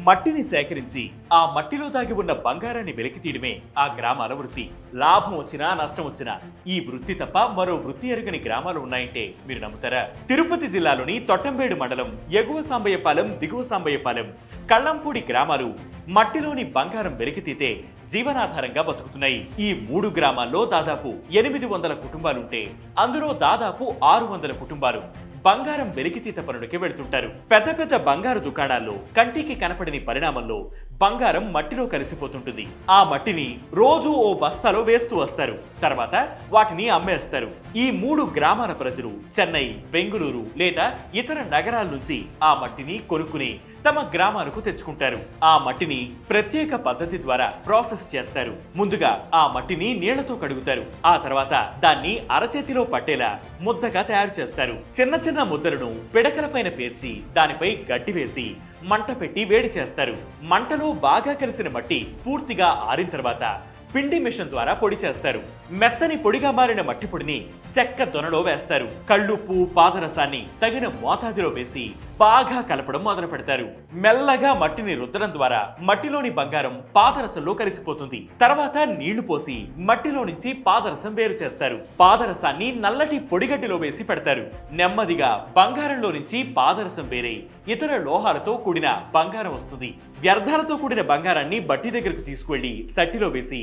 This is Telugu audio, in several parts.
మట్టిని సేకరించి ఆ మట్టిలో దాగి ఉన్న బంగారాన్ని వెలికి తీయడమే ఆ గ్రామాల వృత్తి. లాభం వచ్చినా నష్టం వచ్చినా ఈ వృత్తి తప్ప మరో వృత్తి ఎరుగని గ్రామాలు ఉన్నాయంటే మీరు నమ్ముతారా? తిరుపతి జిల్లాలోని తొట్టంబేడు మండలం ఎగువ సాంబయ్యపాలెం, దిగువ సాంబయ్యపాలెం, కళ్ళంపూడి గ్రామాలు మట్టిలోని బంగారం వెలికితీతే జీవనాధారంగా బతుకుతున్నాయి. ఈ 3 గ్రామాల్లో దాదాపు 800 కుటుంబాలుంటే అందులో దాదాపు 600 కుటుంబాలు బంగారం వెలికితీత పనులకి వెళ్తుంటారు. పెద్ద పెద్ద బంగారు దుకాణాల్లో కంటికి కనపడని పరిణామంలో బంగారం మట్టిలో కలిసిపోతుంటుంది. ఆ మట్టిని రోజు ఓ బస్తాలో వేస్తూ వస్తారు. తర్వాత వాటిని అమ్మేస్తారు. ఈ 3 గ్రామాల ప్రజలు చెన్నై, బెంగుళూరు లేదా ఇతర నగరాల నుంచి ఆ మట్టిని కొనుక్కుని తమ గ్రామాలకు తెచ్చుకుంటారు. ఆ మట్టిని ప్రత్యేక పద్ధతి ద్వారా ప్రాసెస్ చేస్తారు. ముందుగా ఆ మట్టిని నీళ్లతో కడుగుతారు. ఆ తర్వాత దాన్ని అరచేతిలో పట్టేలా ముద్దగా తయారు చేస్తారు. చిన్న చిన్న ముద్దలను పిడకలపైన పేర్చి దానిపై గడ్డి వేసి మంట పెట్టి వేడి చేస్తారు. మంటలో బాగా కలిసిన మట్టి పూర్తిగా ఆరిన తర్వాత పిండి మిషన్ ద్వారా పొడి చేస్తారు. మెత్తని పొడిగా మారిన మట్టి పొడిని చెక్క దొనలో వేస్తారు. కళ్ళుప్పు, పాదరసాన్ని తగిన మోతాదులో వేసి బాగా కలపడం మొదలు పెడతారు. మెల్లగా మట్టిని రుద్దడం ద్వారా మట్టిలోని బంగారం పాదరసంలో కలిసిపోతుంది. తర్వాత నీళ్లు పోసి మట్టిలో నుంచి పాదరసం వేరు చేస్తారు. పాదరసాన్ని నల్లటి పొడిగడ్డిలో వేసి పెడతారు. నెమ్మదిగా బంగారంలో నుంచి పాదరసం వేరే ఇతర లోహాలతో కూడిన బంగారం వస్తుంది. వ్యర్థాలతో కూడిన బంగారాన్ని బట్టి దగ్గరకు తీసుకువెళ్లి సట్టిలో వేసి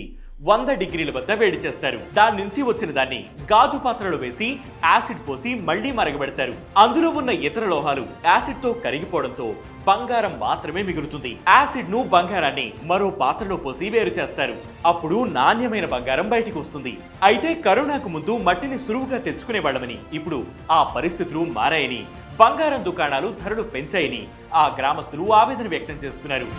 100 డిగ్రీల వద్ద వేడి చేస్తారు. దాని నుంచి వచ్చిన దాన్ని గాజు పాత్రలో వేసి యాసిడ్ పోసి మళ్లీ మరగబెడతారు. అందులో ఉన్న ఇతర లోహాలు యాసిడ్ తో కరిగిపోవడంతో బంగారం మాత్రమే మిగులుతుంది. యాసిడ్ ను, బంగారాన్ని మరో పాత్రలో పోసి వేరు చేస్తారు. అప్పుడు నాణ్యమైన బంగారం బయటికి వస్తుంది. అయితే కరోనాకు ముందు మట్టిని సులువుగా తెచ్చుకునే వాళ్ళమని, ఇప్పుడు ఆ పరిస్థితులు మారాయని, బంగారం దుకాణాలు ధరలు పెంచాయని ఆ గ్రామస్తులు ఆవేదన వ్యక్తం చేస్తున్నారు.